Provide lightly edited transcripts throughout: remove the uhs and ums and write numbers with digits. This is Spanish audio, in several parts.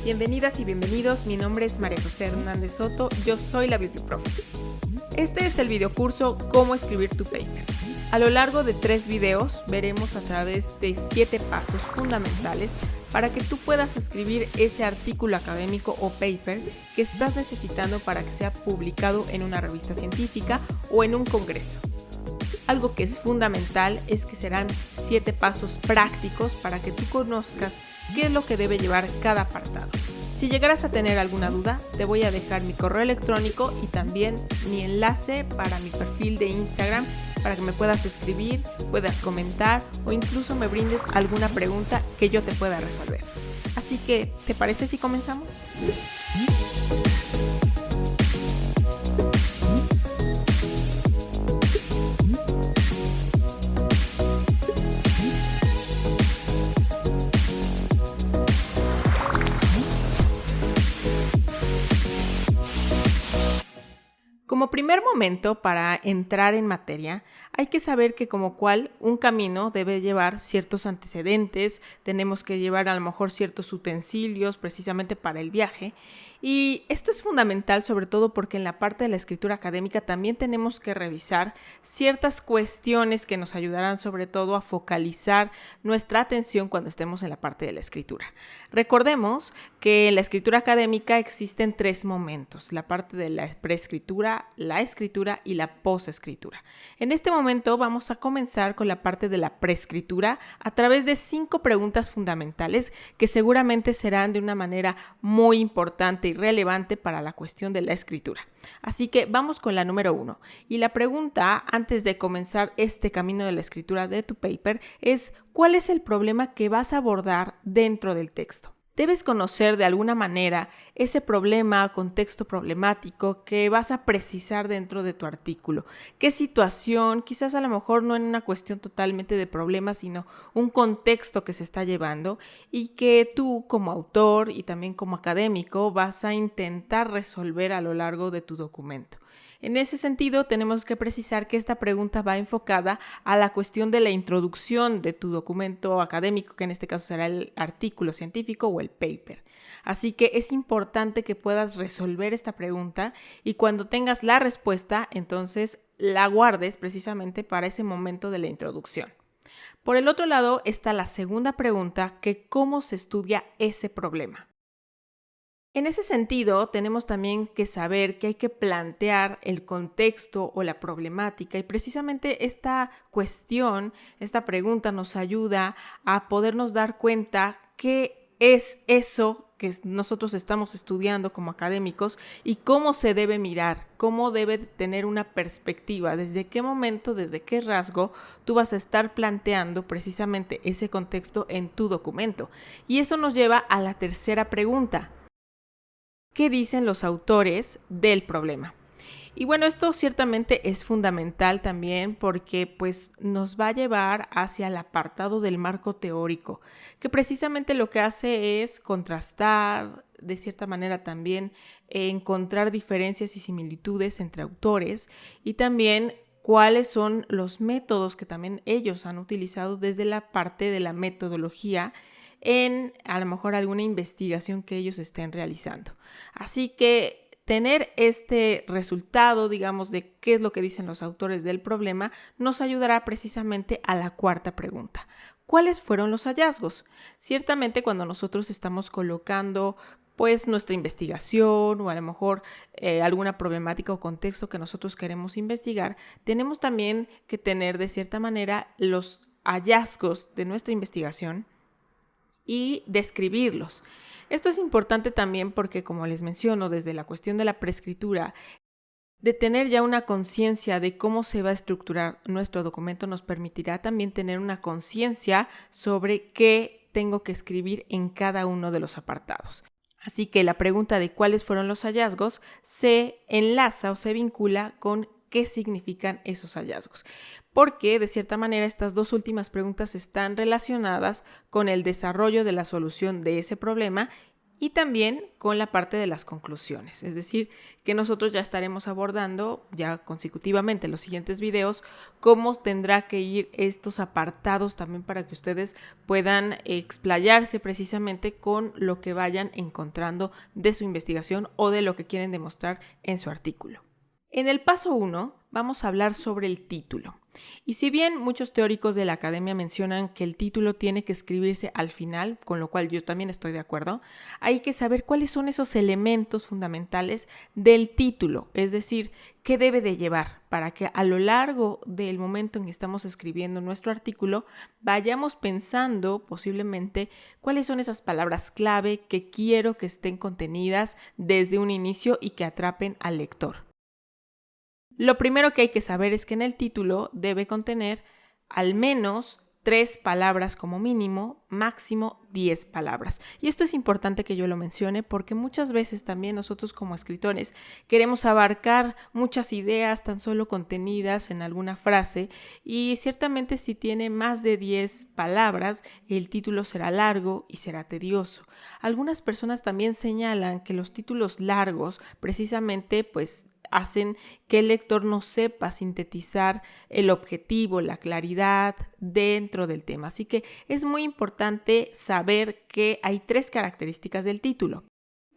Bienvenidas y bienvenidos, mi nombre es María José Hernández Soto, yo soy la Biblioprofe. Este es el videocurso Cómo escribir tu paper. A lo largo de 3 videos veremos a través de 7 pasos fundamentales para que tú puedas escribir ese artículo académico o paper que estás necesitando para que sea publicado en una revista científica o en un congreso. Algo que es fundamental es que serán 7 pasos prácticos para que tú conozcas qué es lo que debe llevar cada apartado. Si llegaras a tener alguna duda, te voy a dejar mi correo electrónico y también mi enlace para mi perfil de Instagram para que me puedas escribir, puedas comentar o incluso me brindes alguna pregunta que yo te pueda resolver. Así que, ¿te parece si comenzamos? Como primer momento para entrar en materia, hay que saber que como cual un camino debe llevar ciertos antecedentes, tenemos que llevar a lo mejor ciertos utensilios precisamente para el viaje, y esto es fundamental sobre todo porque en la parte de la escritura académica también tenemos que revisar ciertas cuestiones que nos ayudarán sobre todo a focalizar nuestra atención cuando estemos en la parte de la escritura. Recordemos que en la escritura académica existen 3 momentos, la parte de la preescritura, la escritura y la posescritura. En este momento vamos a comenzar con la parte de la preescritura a través de 5 preguntas fundamentales que seguramente serán de una manera muy importante y relevante para la cuestión de la escritura. Así que vamos con la número 1. Y la pregunta, antes de comenzar este camino de la escritura de tu paper, es ¿cuál es el problema que vas a abordar dentro del texto? Debes conocer de alguna manera ese problema, contexto problemático que vas a precisar dentro de tu artículo. ¿Qué situación? Quizás a lo mejor no en una cuestión totalmente de problema, sino un contexto que se está llevando y que tú como autor y también como académico vas a intentar resolver a lo largo de tu documento. En ese sentido, tenemos que precisar que esta pregunta va enfocada a la cuestión de la introducción de tu documento académico, que en este caso será el artículo científico o el paper. Así que es importante que puedas resolver esta pregunta y cuando tengas la respuesta, entonces la guardes precisamente para ese momento de la introducción. Por el otro lado está la segunda pregunta, que ¿cómo se estudia ese problema? En ese sentido, tenemos también que saber que hay que plantear el contexto o la problemática y precisamente esta cuestión, esta pregunta nos ayuda a podernos dar cuenta qué es eso que nosotros estamos estudiando como académicos y cómo se debe mirar, cómo debe tener una perspectiva, desde qué momento, desde qué rasgo tú vas a estar planteando precisamente ese contexto en tu documento. Y eso nos lleva a la tercera pregunta. ¿Qué dicen los autores del problema? Y bueno, esto ciertamente es fundamental también porque pues nos va a llevar hacia el apartado del marco teórico, que precisamente lo que hace es contrastar, de cierta manera también encontrar diferencias y similitudes entre autores y también cuáles son los métodos que también ellos han utilizado desde la parte de la metodología en a lo mejor alguna investigación que ellos estén realizando. Así que tener este resultado, digamos, de qué es lo que dicen los autores del problema, nos ayudará precisamente a la cuarta pregunta. ¿Cuáles fueron los hallazgos? Ciertamente cuando nosotros estamos colocando pues nuestra investigación o a lo mejor alguna problemática o contexto que nosotros queremos investigar, tenemos también que tener de cierta manera los hallazgos de nuestra investigación y describirlos. Esto es importante también porque, como les menciono, desde la cuestión de la preescritura, de tener ya una conciencia de cómo se va a estructurar nuestro documento nos permitirá también tener una conciencia sobre qué tengo que escribir en cada uno de los apartados. Así que la pregunta de cuáles fueron los hallazgos se enlaza o se vincula con qué significan esos hallazgos. Porque de cierta manera estas 2 últimas preguntas están relacionadas con el desarrollo de la solución de ese problema y también con la parte de las conclusiones. Es decir, que nosotros ya estaremos abordando ya consecutivamente en los siguientes videos cómo tendrá que ir estos apartados también para que ustedes puedan explayarse precisamente con lo que vayan encontrando de su investigación o de lo que quieren demostrar en su artículo. En el paso 1 vamos a hablar sobre el título. Y si bien muchos teóricos de la academia mencionan que el título tiene que escribirse al final, con lo cual yo también estoy de acuerdo, hay que saber cuáles son esos elementos fundamentales del título, es decir, qué debe de llevar para que a lo largo del momento en que estamos escribiendo nuestro artículo vayamos pensando posiblemente cuáles son esas palabras clave que quiero que estén contenidas desde un inicio y que atrapen al lector. Lo primero que hay que saber es que en el título debe contener al menos 3 palabras como mínimo, máximo 10 palabras. Y esto es importante que yo lo mencione porque muchas veces también nosotros como escritores queremos abarcar muchas ideas tan solo contenidas en alguna frase y ciertamente si tiene más de 10 palabras el título será largo y será tedioso. Algunas personas también señalan que los títulos largos precisamente hacen que el lector no sepa sintetizar el objetivo, la claridad dentro del tema. Así que es muy importante saber que hay 3 características del título.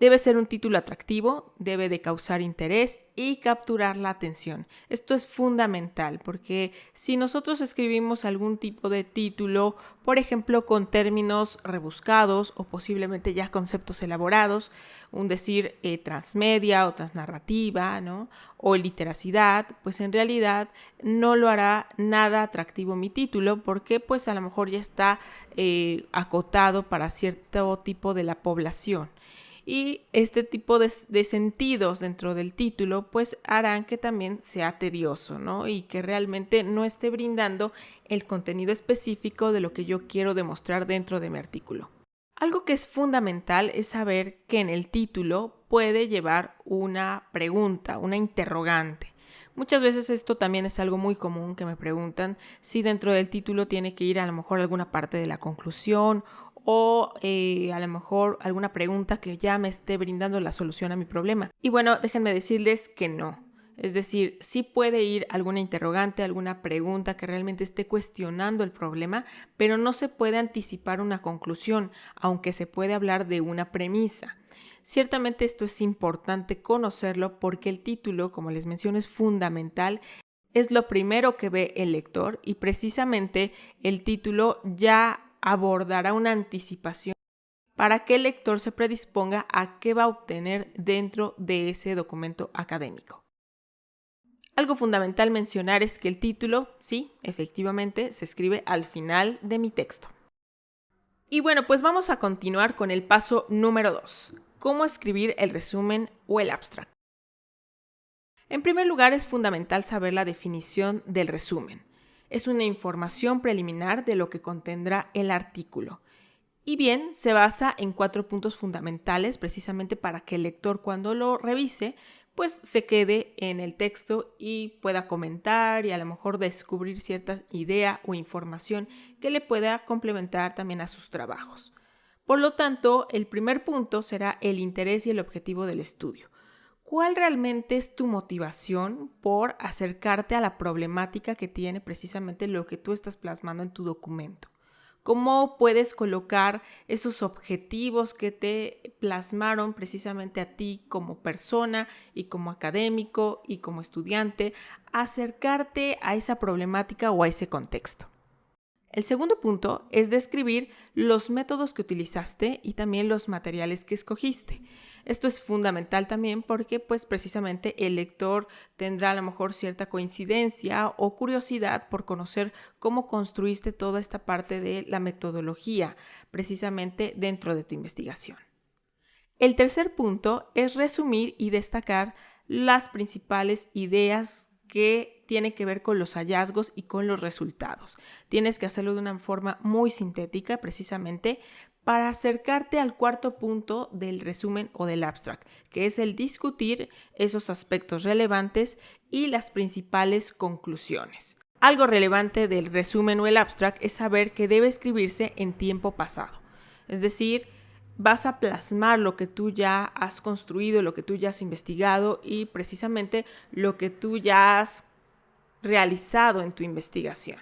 Debe ser un título atractivo, debe de causar interés y capturar la atención. Esto es fundamental porque si nosotros escribimos algún tipo de título, por ejemplo, con términos rebuscados o posiblemente ya conceptos elaborados, un decir transmedia o transnarrativa, ¿no? O literacidad, pues en realidad no lo hará nada atractivo mi título porque pues a lo mejor ya está acotado para cierto tipo de la población. Y este tipo de sentidos dentro del título pues harán que también sea tedioso, ¿no? Y que realmente no esté brindando el contenido específico de lo que yo quiero demostrar dentro de mi artículo. Algo que es fundamental es saber que en el título puede llevar una pregunta, una interrogante. Muchas veces esto también es algo muy común que me preguntan si dentro del título tiene que ir a lo mejor alguna parte de la conclusión o a lo mejor alguna pregunta que ya me esté brindando la solución a mi problema. Y bueno, déjenme decirles que no. Es decir, sí puede ir alguna interrogante, alguna pregunta que realmente esté cuestionando el problema, pero no se puede anticipar una conclusión, aunque se puede hablar de una premisa. Ciertamente esto es importante conocerlo porque el título, como les menciono, es fundamental. Es lo primero que ve el lector y precisamente el título ya abordará una anticipación para que el lector se predisponga a qué va a obtener dentro de ese documento académico. Algo fundamental mencionar es que el título, sí, efectivamente, se escribe al final de mi texto. Y bueno, pues vamos a continuar con el paso número 2, cómo escribir el resumen o el abstract. En primer lugar, es fundamental saber la definición del resumen. Es una información preliminar de lo que contendrá el artículo. Y bien, se basa en 4 puntos fundamentales precisamente para que el lector cuando lo revise, pues se quede en el texto y pueda comentar y a lo mejor descubrir cierta idea o información que le pueda complementar también a sus trabajos. Por lo tanto, el primer punto será el interés y el objetivo del estudio. ¿Cuál realmente es tu motivación por acercarte a la problemática que tiene precisamente lo que tú estás plasmando en tu documento? ¿Cómo puedes colocar esos objetivos que te plasmaron precisamente a ti como persona y como académico y como estudiante, acercarte a esa problemática o a ese contexto? El segundo punto es describir los métodos que utilizaste y también los materiales que escogiste. Esto es fundamental también porque pues precisamente el lector tendrá a lo mejor cierta coincidencia o curiosidad por conocer cómo construiste toda esta parte de la metodología precisamente dentro de tu investigación. El tercer punto es resumir y destacar las principales ideas que tiene que ver con los hallazgos y con los resultados. Tienes que hacerlo de una forma muy sintética precisamente para acercarte al cuarto punto del resumen o del abstract, que es el discutir esos aspectos relevantes y las principales conclusiones. Algo relevante del resumen o el abstract es saber que debe escribirse en tiempo pasado, es decir, vas a plasmar lo que tú ya has construido, lo que tú ya has investigado y precisamente lo que tú ya has realizado en tu investigación.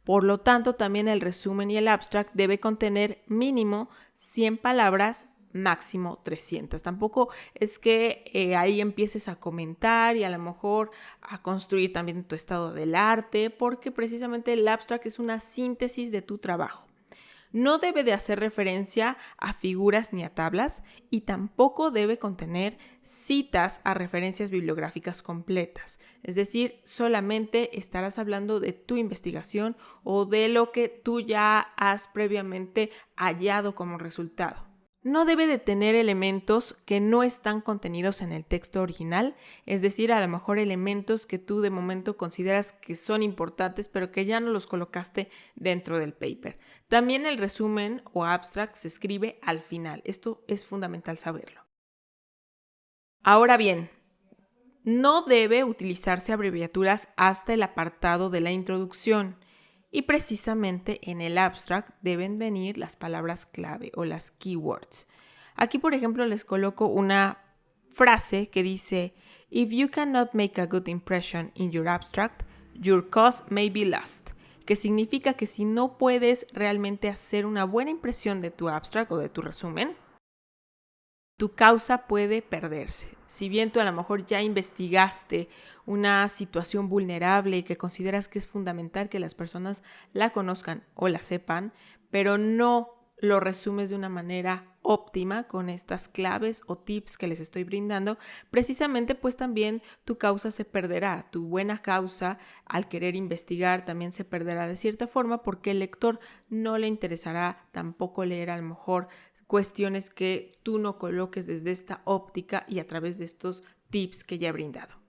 Por lo tanto, también el resumen y el abstract debe contener mínimo 100 palabras, máximo 300. Tampoco es que ahí empieces a comentar y a lo mejor a construir también tu estado del arte, porque precisamente el abstract es una síntesis de tu trabajo. No debe de hacer referencia a figuras ni a tablas y tampoco debe contener citas a referencias bibliográficas completas. Es decir, solamente estarás hablando de tu investigación o de lo que tú ya has previamente hallado como resultado. No debe de tener elementos que no están contenidos en el texto original, es decir, a lo mejor elementos que tú de momento consideras que son importantes, pero que ya no los colocaste dentro del paper. También el resumen o abstract se escribe al final. Esto es fundamental saberlo. Ahora bien, no debe utilizarse abreviaturas hasta el apartado de la introducción. Y precisamente en el abstract deben venir las palabras clave o las keywords. Aquí, por ejemplo, les coloco una frase que dice: If you cannot make a good impression in your abstract, your cause may be lost. Que significa que si no puedes realmente hacer una buena impresión de tu abstract o de tu resumen, tu causa puede perderse. Si bien tú a lo mejor ya investigaste una situación vulnerable y que consideras que es fundamental que las personas la conozcan o la sepan, pero no lo resumes de una manera óptima con estas claves o tips que les estoy brindando, precisamente pues también tu causa se perderá, tu buena causa al querer investigar también se perderá de cierta forma porque el lector no le interesará tampoco leer a lo mejor cuestiones que tú no coloques desde esta óptica y a través de estos tips que ya he brindado.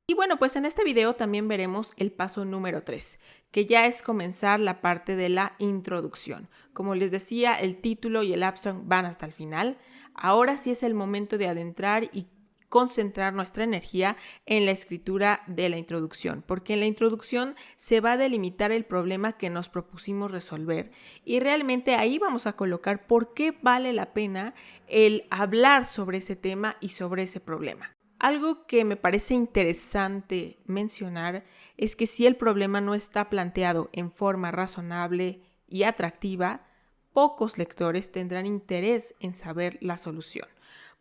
Y bueno, pues en este video también veremos el paso número 3, que ya es comenzar la parte de la introducción. Como les decía, el título y el abstract van hasta el final. Ahora sí es el momento de adentrar y concentrar nuestra energía en la escritura de la introducción, porque en la introducción se va a delimitar el problema que nos propusimos resolver y realmente ahí vamos a colocar por qué vale la pena el hablar sobre ese tema y sobre ese problema. Algo que me parece interesante mencionar es que si el problema no está planteado en forma razonable y atractiva, pocos lectores tendrán interés en saber la solución.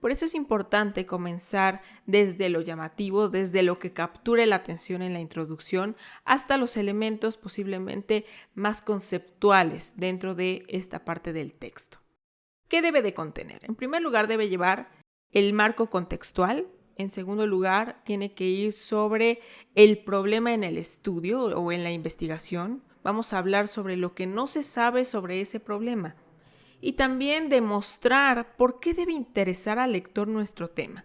Por eso es importante comenzar desde lo llamativo, desde lo que capture la atención en la introducción, hasta los elementos posiblemente más conceptuales dentro de esta parte del texto. ¿Qué debe de contener? En primer lugar, debe llevar el marco contextual. En segundo lugar, tiene que ir sobre el problema en el estudio o en la investigación. Vamos a hablar sobre lo que no se sabe sobre ese problema. Y también demostrar por qué debe interesar al lector nuestro tema.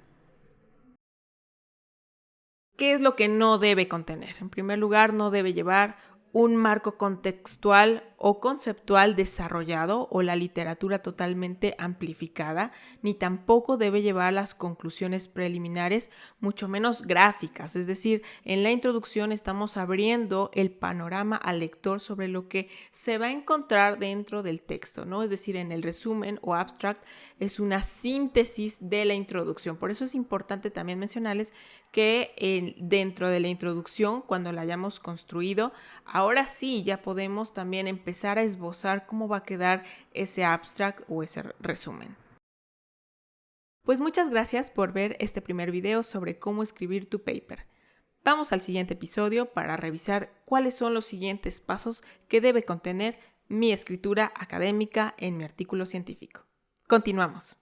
¿Qué es lo que no debe contener? En primer lugar, no debe llevar un marco contextual o conceptual desarrollado o la literatura totalmente amplificada, ni tampoco debe llevar las conclusiones preliminares, mucho menos gráficas. Es decir, en la introducción estamos abriendo el panorama al lector sobre lo que se va a encontrar dentro del texto, ¿no? Es decir, en el resumen o abstract es una síntesis de la introducción. Por eso es importante también mencionarles que dentro de la introducción, cuando la hayamos construido, ahora sí ya podemos también empezar a esbozar cómo va a quedar ese abstract o ese resumen. Pues muchas gracias por ver este primer video sobre cómo escribir tu paper. Vamos al siguiente episodio para revisar cuáles son los siguientes pasos que debe contener mi escritura académica en mi artículo científico. Continuamos.